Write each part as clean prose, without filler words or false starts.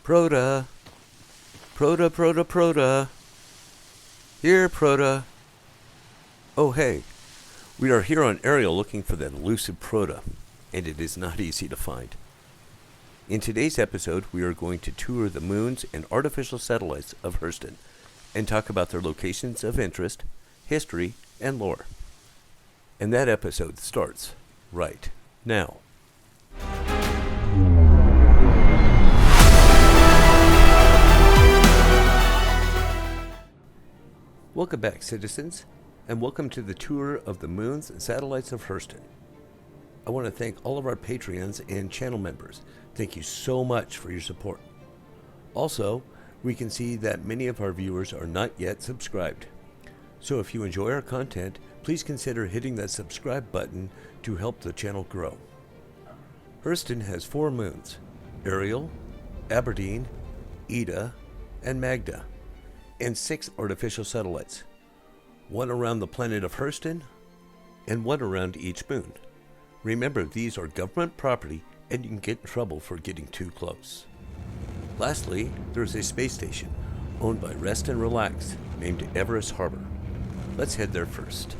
Proda. Proda, Proda, Proda. Here, Proda. Oh, hey. We are here on Ariel looking for that elusive Proda, and it is not easy to find. In today's episode, we are going to tour the moons and artificial satellites of Hurston and talk about their locations of interest, history, and lore. And that episode starts right now. Welcome back, citizens, and welcome to the tour of the moons and satellites of Hurston. I want to thank all of our Patreons and channel members. Thank you so much for your support. Also, we can see that many of our viewers are not yet subscribed. So if you enjoy our content, please consider hitting that subscribe button to help the channel grow. Hurston has 4 moons: Ariel, Aberdeen, Evita, and Magda, and 6 artificial satellites, 1 around the planet of Hurston, and 1 around each moon. Remember, these are government property, and you can get in trouble for getting too close. Lastly, there is a space station owned by Rest and Relax named Everest Harbor. Let's head there first.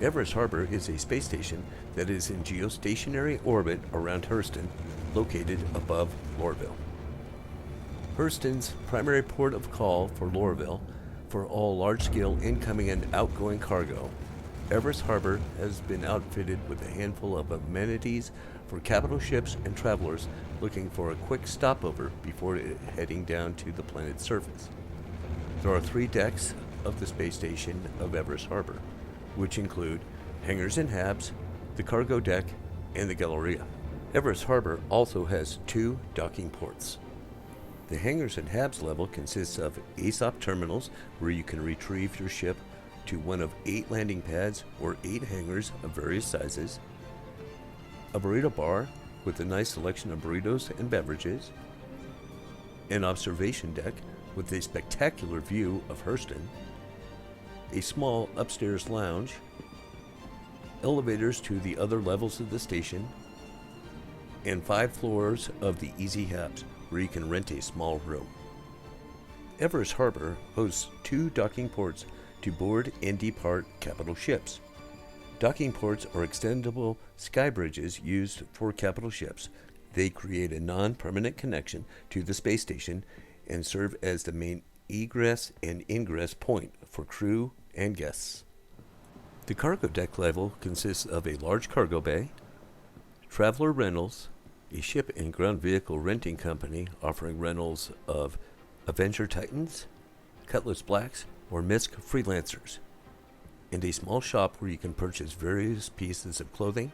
Everest Harbor is a space station that is in geostationary orbit around Hurston, located above Lorville. Hurston's primary port of call for Lorville for all large-scale incoming and outgoing cargo, Everest Harbor has been outfitted with a handful of amenities for capital ships and travelers looking for a quick stopover before heading down to the planet's surface. There are 3 decks of the space station of Everest Harbor, which include hangars and habs, the cargo deck, and the Galleria. Everest Harbor also has 2 docking ports. The hangars and habs level consists of ASOP terminals where you can retrieve your ship to one of 8 landing pads or 8 hangars of various sizes, a burrito bar with a nice selection of burritos and beverages, an observation deck with a spectacular view of Hurston, a small upstairs lounge, elevators to the other levels of the station, and 5 floors of the Easy Habs, where you can rent a small room. Everest Harbor hosts 2 docking ports to board and depart capital ships. Docking ports are extendable sky bridges used for capital ships. They create a non-permanent connection to the space station and serve as the main egress and ingress point for crew and guests. The cargo deck level consists of a large cargo bay, traveler rentals, a ship and ground vehicle renting company offering rentals of Avenger Titans, Cutlass Blacks, or MISC freelancers, and a small shop where you can purchase various pieces of clothing,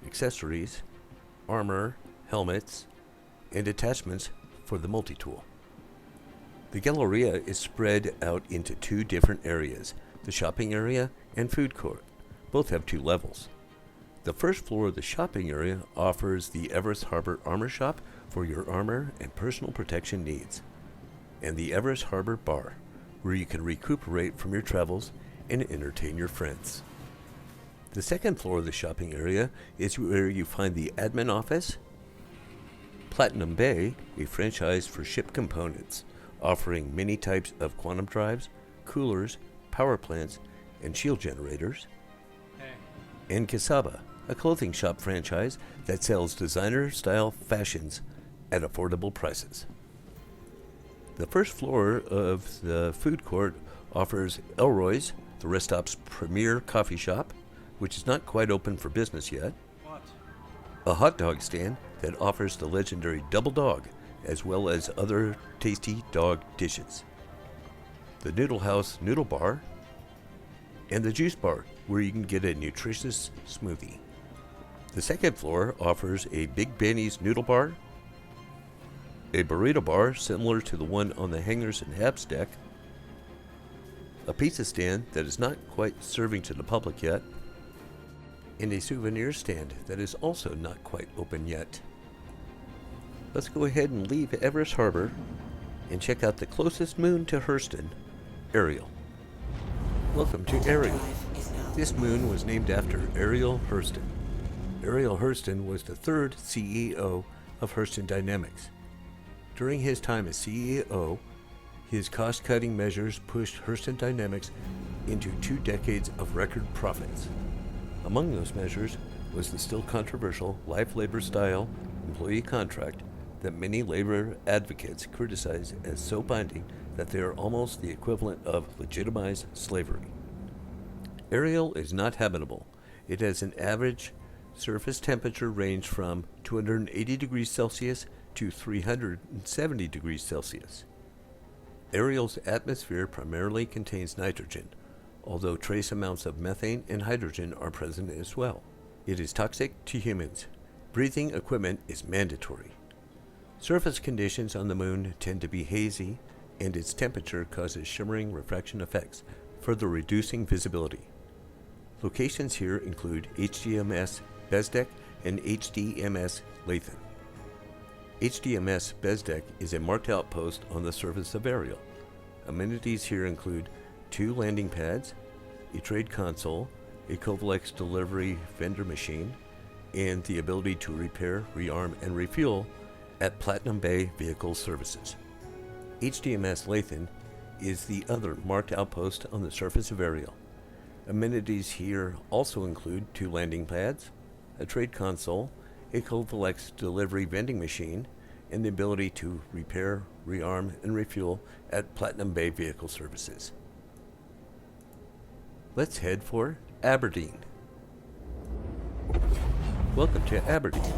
accessories, armor, helmets, and attachments for the multi-tool. The Galleria is spread out into 2 different areas, the shopping area and food court. Both have 2 levels. The first floor of the shopping area offers the Everest Harbor Armor Shop for your armor and personal protection needs, and the Everest Harbor Bar, where you can recuperate from your travels and entertain your friends. The second floor of the shopping area is where you find the admin office, Platinum Bay, a franchise for ship components, offering many types of quantum drives, coolers, power plants, and shield generators, and Kasaba, a clothing shop franchise that sells designer-style fashions at affordable prices. The first floor of the food court offers Elroy's, the rest stop's premier coffee shop, which is not quite open for business yet, a hot dog stand that offers the legendary Double Dog, as well as other tasty dog dishes, the Noodle House Noodle Bar, and the Juice Bar, where you can get a nutritious smoothie. The second floor offers a Big Benny's Noodle Bar, a burrito bar similar to the one on the hangars and habs deck, a pizza stand that is not quite serving to the public yet, and a souvenir stand that is also not quite open yet. Let's go ahead and leave Everest Harbor and check out the closest moon to Hurston, Ariel. Welcome to Ariel. This moon was named after Ariel Hurston. Ariel Hurston was the 3rd CEO of Hurston Dynamics. During his time as CEO, his cost-cutting measures pushed Hurston Dynamics into 2 decades of record profits. Among those measures was the still controversial life labor style employee contract that many labor advocates criticize as so binding that they are almost the equivalent of legitimized slavery. Ariel is not habitable. It has an average surface temperature range from 280 degrees Celsius to 370 degrees Celsius. Ariel's atmosphere primarily contains nitrogen, although trace amounts of methane and hydrogen are present as well. It is toxic to humans. Breathing equipment is mandatory. Surface conditions on the moon tend to be hazy, and its temperature causes shimmering refraction effects, further reducing visibility. Locations here include HDMS Bezdek and HDMS Lathan. HDMS Bezdek is a marked outpost on the surface of Ariel. Amenities here include 2 landing pads, a trade console, a Covalex delivery vendor machine, and the ability to repair, rearm, and refuel at Platinum Bay Vehicle Services. HDMS Lathan is the other marked outpost on the surface of Ariel. Amenities here also include 2 landing pads, a trade console, a Covalex delivery vending machine, and the ability to repair, rearm, and refuel at Platinum Bay Vehicle Services. Let's head for Aberdeen. Welcome to Aberdeen.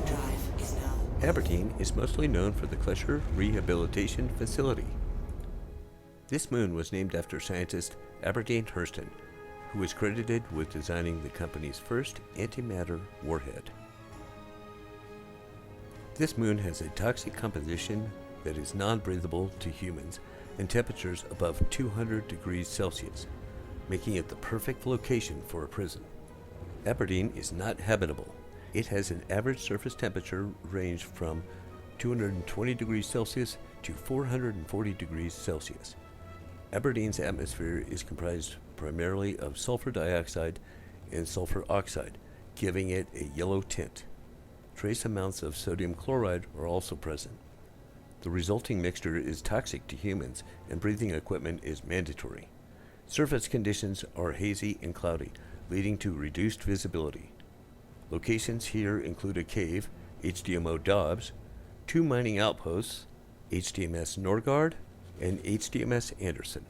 Aberdeen is mostly known for the Klescher Rehabilitation Facility. This moon was named after scientist Aberdeen Hurston, who was credited with designing the company's first antimatter warhead. This moon has a toxic composition that is non-breathable to humans and temperatures above 200 degrees Celsius, making it the perfect location for a prison. Aberdeen is not habitable. It has an average surface temperature range from 220 degrees Celsius to 440 degrees Celsius. Aberdeen's atmosphere is comprised primarily of sulfur dioxide and sulfur oxide, giving it a yellow tint. Trace amounts of sodium chloride are also present. The resulting mixture is toxic to humans, and breathing equipment is mandatory. Surface conditions are hazy and cloudy, leading to reduced visibility. Locations here include a cave, HDMO Dobbs, 2 mining outposts, HDMS Norgard and HDMS Anderson,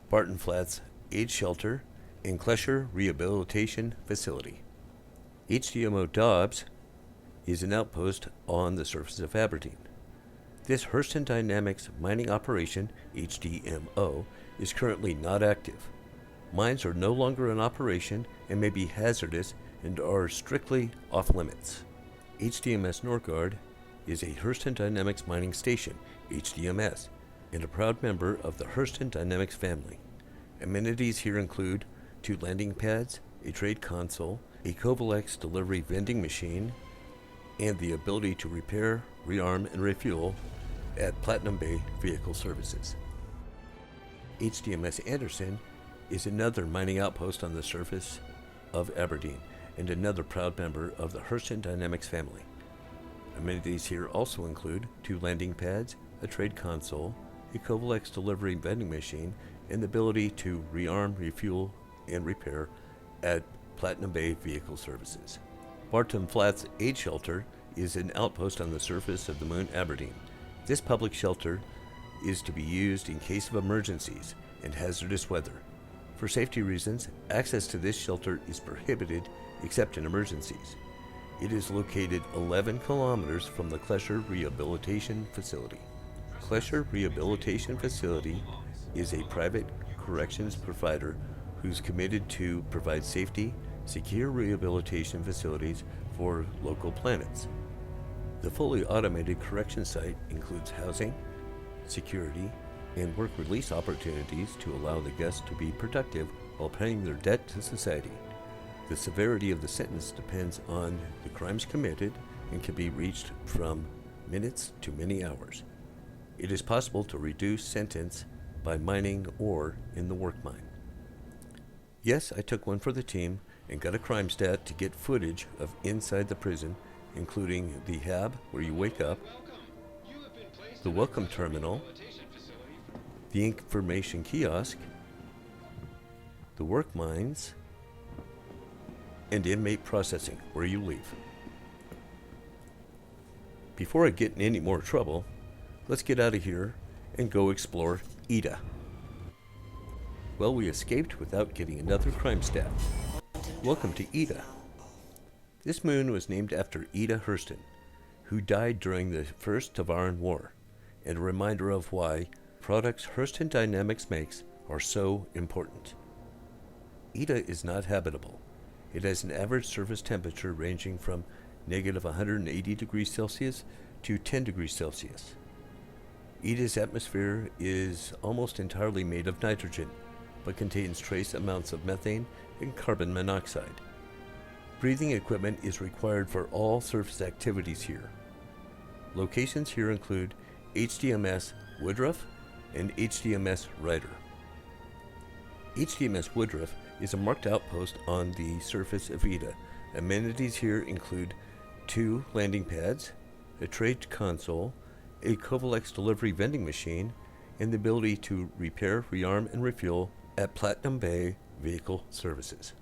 Barton Flats Aid Shelter, and Klescher Rehabilitation Facility. HDMO Dobbs is an outpost on the surface of Aberdeen. This Hurston Dynamics mining operation, HDMO, is currently not active. Mines are no longer in operation and may be hazardous and are strictly off limits. HDMS Norgard is a Hurston Dynamics mining station, HDMS, and a proud member of the Hurston Dynamics family. Amenities here include 2 landing pads, a trade console, a Covalex delivery vending machine, and the ability to repair, rearm, and refuel at Platinum Bay Vehicle Services. HDMS Anderson is another mining outpost on the surface of Aberdeen and another proud member of the Hurston Dynamics family. Amenities here also include 2 landing pads, a trade console, a Covalex delivery vending machine, and the ability to rearm, refuel, and repair at Platinum Bay Vehicle Services. Barton Flats Aid Shelter is an outpost on the surface of the moon Aberdeen. This public shelter is to be used in case of emergencies and hazardous weather. For safety reasons, access to this shelter is prohibited except in emergencies. It is located 11 kilometers from the Klescher Rehabilitation Facility. Klescher Rehabilitation Facility is a private corrections provider who's committed to provide safety, secure rehabilitation facilities for local planets. The fully automated correction site includes housing, security, and work release opportunities to allow the guests to be productive while paying their debt to society. The severity of the sentence depends on the crimes committed and can be reached from minutes to many hours. It is possible to reduce sentence by mining ore in the work mine. Yes, I took one for the team and got a crime stat to get footage of inside the prison, including the hab where you wake up, the welcome terminal, the information kiosk, the work mines, and inmate processing, where you leave. Before I get in any more trouble, let's get out of here and go explore Evita. Well, we escaped without getting another crime stab. Welcome to Evita. This moon was named after Evita Hurston, who died during the First Tavaran War, and a reminder of why products Hurston Dynamics makes are so important. Evita is not habitable. It has an average surface temperature ranging from negative 180 degrees Celsius to 10 degrees Celsius. Evita's atmosphere is almost entirely made of nitrogen, but contains trace amounts of methane and carbon monoxide. Breathing equipment is required for all surface activities here. Locations here include HDMS Woodruff and HDMS Ryder. HDMS Woodruff is a marked outpost on the surface of Evita. Amenities here include 2 landing pads, a trade console, a Covalex delivery vending machine, and the ability to repair, rearm, and refuel at Platinum Bay Vehicle Services.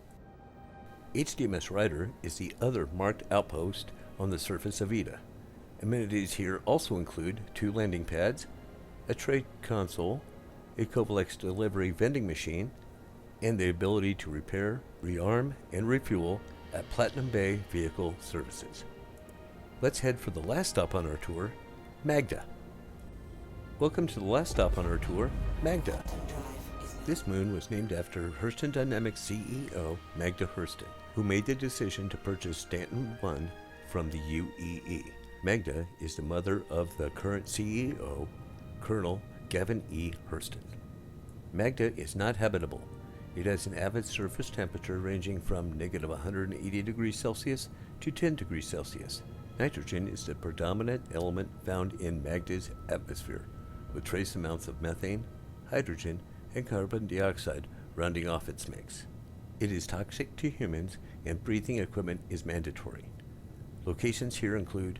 HDMS Ryder is the other marked outpost on the surface of Evita. Amenities here also include 2 landing pads, a trade console, a Covalex delivery vending machine, and the ability to repair, rearm, and refuel at Platinum Bay Vehicle Services. Let's head for the last stop on our tour, Magda. Welcome to the last stop on our tour, Magda. This moon was named after Hurston Dynamics CEO Magda Hurston, who made the decision to purchase Stanton 1 from the UEE. Magda is the mother of the current CEO, Colonel Gavin E. Hurston. Magda is not habitable. It has an average surface temperature ranging from negative 180 degrees Celsius to 10 degrees Celsius. Nitrogen is the predominant element found in Magda's atmosphere, with trace amounts of methane, hydrogen, and carbon dioxide rounding off its mix. It is toxic to humans, and breathing equipment is mandatory. Locations here include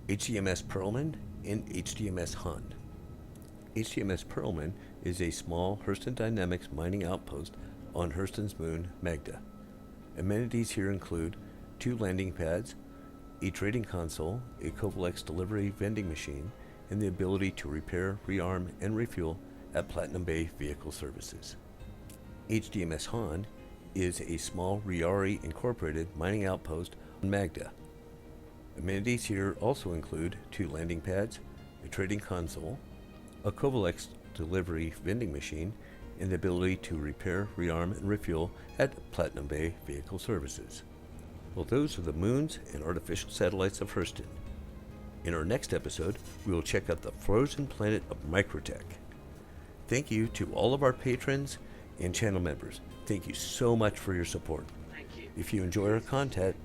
HDMS Perlman and HDMS Han. HDMS Perlman is a small Hurston Dynamics mining outpost on Hurston's moon, Magda. Amenities here include 2 landing pads, a trading console, a Covalex delivery vending machine, and the ability to repair, rearm, and refuel at Platinum Bay Vehicle Services. HDMS Han is a small Riari Incorporated mining outpost on Magda. Amenities here also include 2 landing pads, a trading console, a Covalex delivery vending machine, and the ability to repair, rearm, and refuel at Platinum Bay Vehicle Services. Well, those are the moons and artificial satellites of Hurston. In our next episode, we will check out the frozen planet of Microtech. Thank you to all of our patrons and channel members. Thank you so much for your support. If you enjoy our content,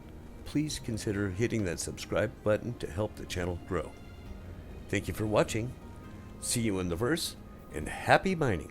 please consider hitting that subscribe button to help the channel grow. Thank you for watching. See you in the verse, and happy mining!